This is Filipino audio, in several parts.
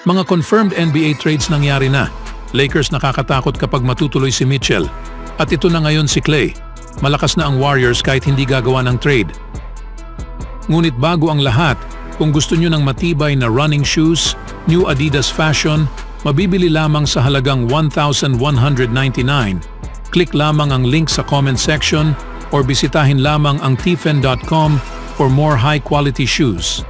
Mga confirmed NBA trades nangyari na. Lakers nakakatakot kapag matutuloy si Mitchell. At ito na ngayon si Klay. Malakas na ang Warriors kahit hindi gagawa ng trade. Ngunit bago ang lahat, kung gusto nyo ng matibay na running shoes, new Adidas fashion, mabibili lamang sa halagang $1,199. Click lamang ang link sa comment section or bisitahin lamang ang tfen.com for more high-quality shoes.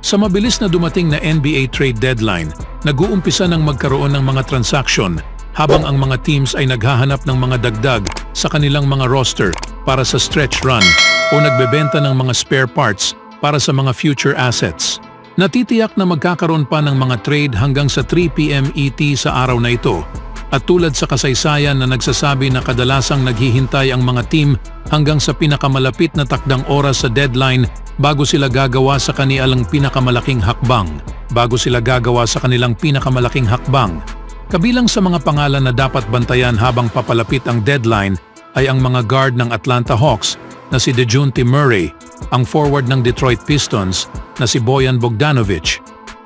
Sa mabilis na dumating na NBA trade deadline, nag-uumpisa ng magkaroon ng mga transaction habang ang mga teams ay naghahanap ng mga dagdag sa kanilang mga roster para sa stretch run o nagbebenta ng mga spare parts para sa mga future assets. Natitiyak na magkakaroon pa ng mga trade hanggang sa 3 PM ET sa araw na ito. At tulad sa kasaysayan na nagsasabi na kadalasang naghihintay ang mga team hanggang sa pinakamalapit na takdang oras sa deadline bago sila gagawa sa kanilang pinakamalaking hakbang. Kabilang sa mga pangalan na dapat bantayan habang papalapit ang deadline ay ang mga guard ng Atlanta Hawks na si DeJounte Murray, ang forward ng Detroit Pistons na si Bojan Bogdanovic,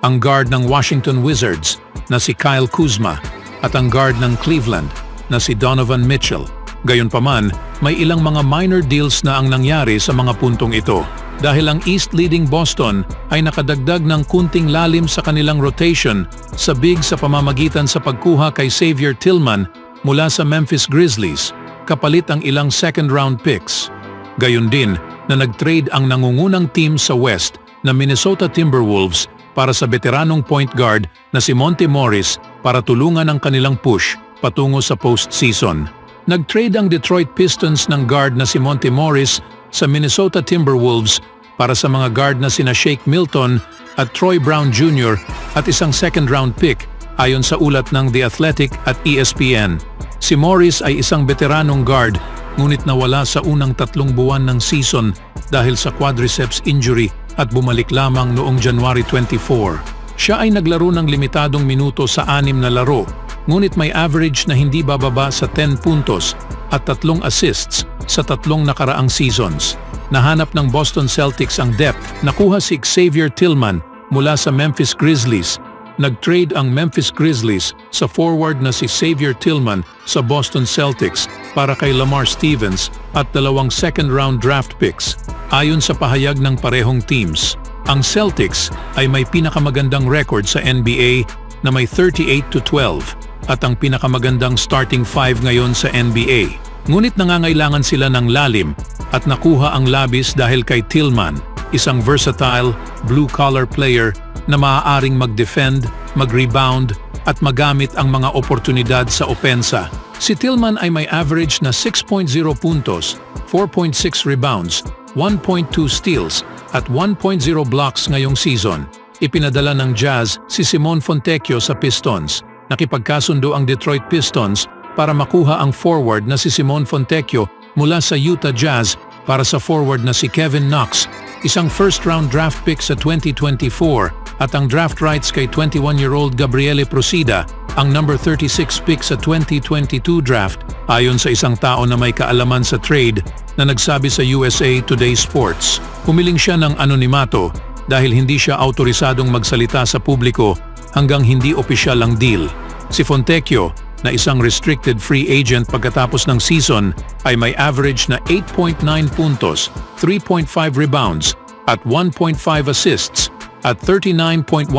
ang guard ng Washington Wizards na si Kyle Kuzma, at ang guard ng Cleveland na si Donovan Mitchell. Gayunpaman, may ilang mga minor deals na ang nangyari sa mga puntong ito dahil ang East leading Boston ay nakadagdag ng kunting lalim sa kanilang rotation sa big sa pamamagitan sa pagkuha kay Xavier Tillman mula sa Memphis Grizzlies kapalit ang ilang second-round picks. Gayon din na nag-trade ang nangungunang team sa West na Minnesota Timberwolves para sa veteranong point guard na si Monte Morris para tulungan ang kanilang push patungo sa postseason. Nag-trade ang Detroit Pistons ng guard na si Monte Morris sa Minnesota Timberwolves para sa mga guard na sina Shake Milton at Troy Brown Jr. at isang second-round pick ayon sa ulat ng The Athletic at ESPN. Si Morris ay isang veteranong guard ngunit nawala sa unang 3 buwan ng season dahil sa quadriceps injury at bumalik lamang noong January 24. Siya ay naglaro ng limitadong minuto sa 6 na laro, ngunit may average na hindi bababa sa 10 puntos at 3 assists sa 3 nakaraang seasons. Nahanap ng Boston Celtics ang depth. Nakuha si Xavier Tillman mula sa Memphis Grizzlies. Nag-trade ang Memphis Grizzlies sa forward na si Xavier Tillman sa Boston Celtics para kay Lamar Stevens at 2 second-round draft picks. Ayon sa pahayag ng parehong teams, ang Celtics ay may pinakamagandang record sa NBA na may 38-12 at ang pinakamagandang starting 5 ngayon sa NBA. Ngunit nangangailangan sila ng lalim at nakuha ang labis dahil kay Tillman, isang versatile, blue-collar player na maaaring mag-defend, mag-rebound at magamit ang mga oportunidad sa opensa. Si Tillman ay may average na 6.0 puntos, 4.6 rebounds, 1.2 steals at 1.0 blocks ngayong season. Ipinadala ng Jazz si Simon Fontecchio sa Pistons. Nakipagkasundo ang Detroit Pistons para makuha ang forward na si Simon Fontecchio mula sa Utah Jazz para sa forward na si Kevin Knox, isang first-round draft pick sa 2024 at ang draft rights kay 21-year-old Gabriele Procida, ang number 36 pick sa 2022 draft, ayon sa isang tao na may kaalaman sa trade na nagsabi sa USA Today Sports. Humiling siya ng anonimato dahil hindi siya autorisadong magsalita sa publiko hanggang hindi opisyal ang deal. Si Fontecchio, na isang restricted free agent pagkatapos ng season, ay may average na 8.9 puntos, 3.5 rebounds at 1.5 assists at 39.1%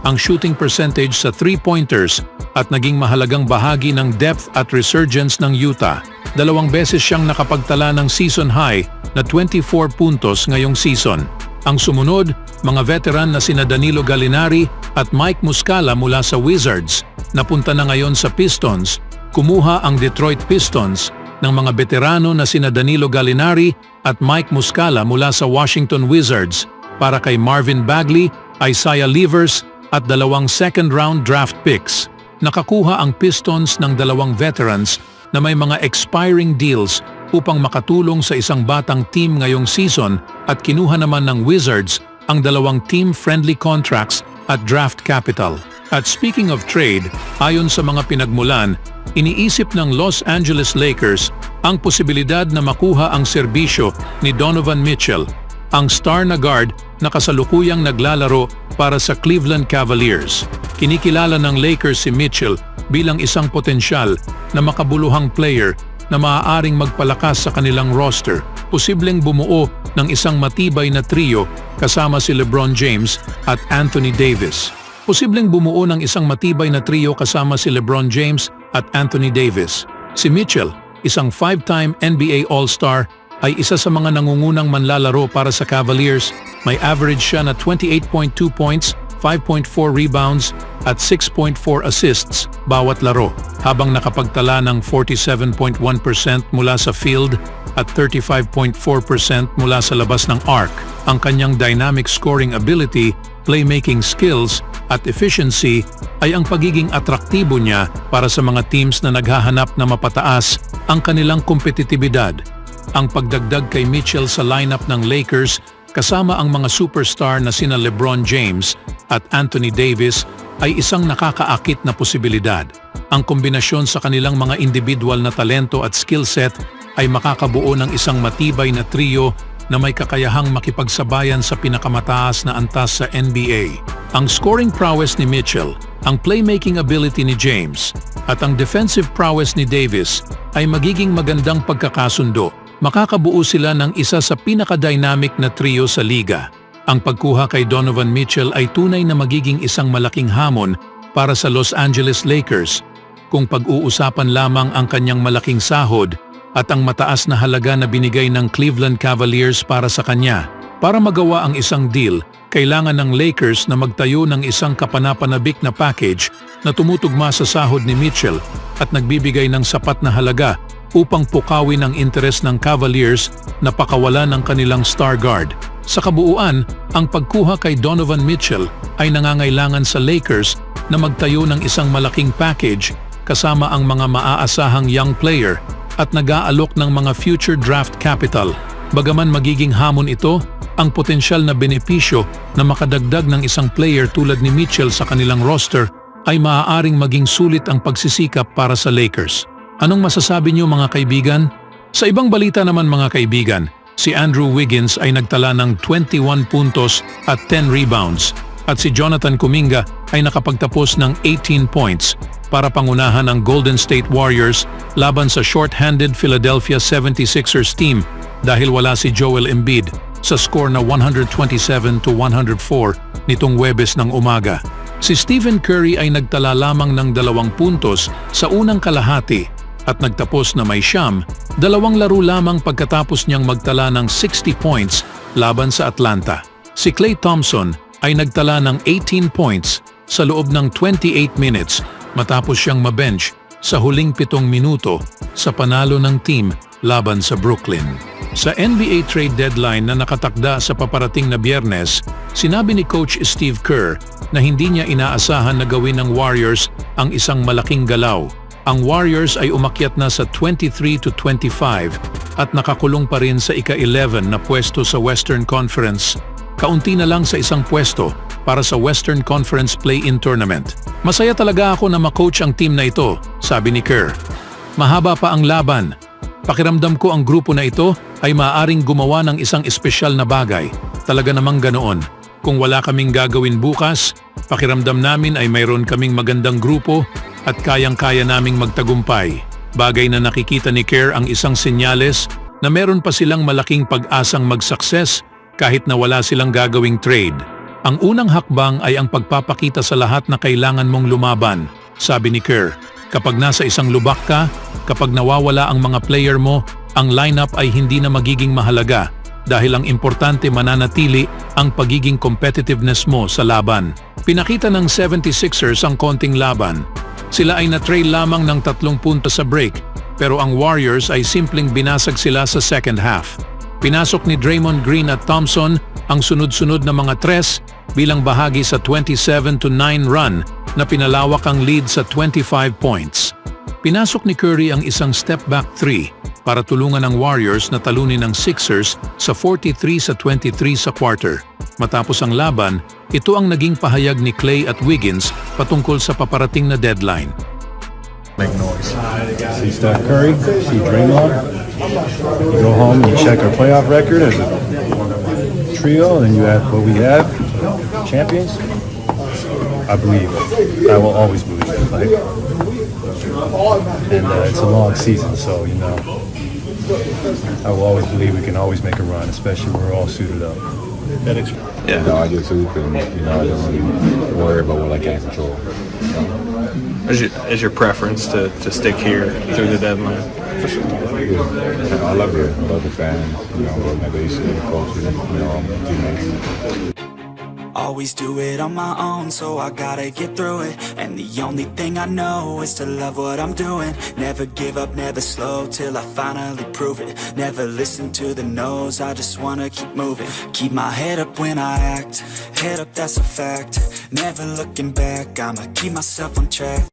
ang shooting percentage sa 3-pointers at naging mahalagang bahagi ng depth at resurgence ng Utah. 2 beses siyang nakapagtala ng season high na 24 puntos ngayong season. Ang sumunod, mga veteran na sina Danilo Gallinari at Mike Muscala mula sa Wizards, napunta na ngayon sa Pistons. Kumuha ang Detroit Pistons ng mga veterano na sina Danilo Gallinari at Mike Muscala mula sa Washington Wizards para kay Marvin Bagley, Isaiah Livers at 2 second-round draft picks. Nakakuha ang Pistons ng 2 veterans na may mga expiring deals upang makatulong sa isang batang team ngayong season at kinuha naman ng Wizards ang 2 team-friendly contracts at draft capital. At speaking of trade, ayon sa mga pinagmulan, iniisip ng Los Angeles Lakers ang posibilidad na makuha ang serbisyo ni Donovan Mitchell, ang star na guard na kasalukuyang naglalaro para sa Cleveland Cavaliers. Kinikilala ng Lakers si Mitchell bilang isang potensyal na makabuluhang player na maaaring magpalakas sa kanilang roster. Posibleng bumuo ng isang matibay na trio kasama si LeBron James at Anthony Davis. Posibleng bumuo ng isang matibay na trio kasama si LeBron James at Anthony Davis. Si Mitchell, isang 5-time NBA All-Star, ay isa sa mga nangungunang manlalaro para sa Cavaliers. May average siya na 28.2 points, 5.4 rebounds at 6.4 assists bawat laro, habang nakapagtala ng 47.1% mula sa field at 35.4% mula sa labas ng arc. Ang kanyang dynamic scoring ability, playmaking skills at efficiency ay ang pagiging atraktibo niya para sa mga teams na naghahanap na mapataas ang kanilang kompetitibidad. Ang pagdagdag kay Mitchell sa lineup ng Lakers kasama ang mga superstar na sina LeBron James at Anthony Davis ay isang nakakaakit na posibilidad. Ang kombinasyon sa kanilang mga individual na talento at skill set ay makakabuo ng isang matibay na trio na may kakayahang makipagsabayan sa pinakamataas na antas sa NBA. Ang scoring prowess ni Mitchell, ang playmaking ability ni James, at ang defensive prowess ni Davis ay magiging magandang pagkakasundo. Makakabuo sila ng isa sa pinaka-dynamic na trio sa liga. Ang pagkuha kay Donovan Mitchell ay tunay na magiging isang malaking hamon para sa Los Angeles Lakers kung pag-uusapan lamang ang kanyang malaking sahod at ang mataas na halaga na binigay ng Cleveland Cavaliers para sa kanya. Para magawa ang isang deal, kailangan ng Lakers na magtayo ng isang kapanapanabik na package na tumutugma sa sahod ni Mitchell at nagbibigay ng sapat na halaga upang pukawin ang interes ng Cavaliers na pakawalan ng kanilang star guard. Sa kabuuan, ang pagkuha kay Donovan Mitchell ay nangangailangan sa Lakers na magtayo ng isang malaking package kasama ang mga maaasahang young player at nag-aalok ng mga future draft capital. Bagaman magiging hamon ito, ang potensyal na benepisyo na makadagdag ng isang player tulad ni Mitchell sa kanilang roster ay maaaring maging sulit ang pagsisikap para sa Lakers. Anong masasabi niyo mga kaibigan? Sa ibang balita naman mga kaibigan, si Andrew Wiggins ay nagtala ng 21 puntos at 10 rebounds at si Jonathan Kuminga ay nakapagtapos ng 18 points para pangunahan ang Golden State Warriors laban sa short-handed Philadelphia 76ers team dahil wala si Joel Embiid sa score na 127-104 nitong Huwebes ng umaga. Si Stephen Curry ay nagtala lamang ng 2 puntos sa unang kalahati at nagtapos na may 2 laro lamang pagkatapos niyang magtala ng 60 points laban sa Atlanta. Si Klay Thompson ay nagtala ng 18 points sa loob ng 28 minutes matapos siyang mabench sa huling 7 minuto sa panalo ng team laban sa Brooklyn. Sa NBA trade deadline na nakatakda sa paparating na Biyernes, sinabi ni Coach Steve Kerr na hindi niya inaasahan na gawin ng Warriors ang isang malaking galaw. Ang Warriors ay umakyat na sa 23-25 at nakakulong pa rin sa ika-11 na pwesto sa Western Conference. Kaunti na lang sa isang pwesto para sa Western Conference Play-in Tournament. Masaya talaga ako na ma-coach ang team na ito, sabi ni Kerr. Mahaba pa ang laban. Pakiramdam ko ang grupo na ito ay maaaring gumawa ng isang espesyal na bagay. Talaga namang ganoon. Kung wala kaming gagawin bukas, pakiramdam namin ay mayroon kaming magandang grupo at kayang-kaya naming magtagumpay. Bagay na nakikita ni Kerr ang isang senyales na meron pa silang malaking pag-asang mag-success kahit na wala silang gagawing trade. Ang unang hakbang ay ang pagpapakita sa lahat na kailangan mong lumaban, sabi ni Kerr. Kapag nasa isang lubak ka, kapag nawawala ang mga player mo, ang lineup ay hindi na magiging mahalaga dahil ang importante mananatili ang pagiging competitiveness mo sa laban. Pinakita ng 76ers ang konting laban. Sila ay na-trail lamang ng 3 puntos sa break, pero ang Warriors ay simpleng binasag sila sa second half. Pinasok ni Draymond Green at Thompson ang sunod-sunod na mga tres bilang bahagi sa 27-9 run na pinalawak ang lead sa 25 points. Pinasok ni Curry ang isang step-back 3 para tulungan ang Warriors na talunin ang Sixers sa 43-23 sa quarter. Matapos ang laban, ito ang naging pahayag ni Klay at Wiggins patungkol sa paparating na deadline. Make noise. See Steph Curry, see Draymond. You go home, you check our playoff record as a trio, and you have what we have. champions, I believe. I will always believe. Like, and it's a long season, so you know, I will always believe we can always make a run, especially when we're all suited up. You know, I just hoop and you know I don't really worry about what I can't control. Is your preference to stick here through the deadline? Yeah. I love it. I love the fans, you know, the organization, the coaches, you know, teammates. Always do it on my own, so I gotta get through it. And the only thing I know is to love what I'm doing. Never give up, never slow, till I finally prove it. Never listen to the no's, I just wanna keep moving. Keep my head up when I act, head up, that's a fact. Never looking back, I'ma keep myself on track.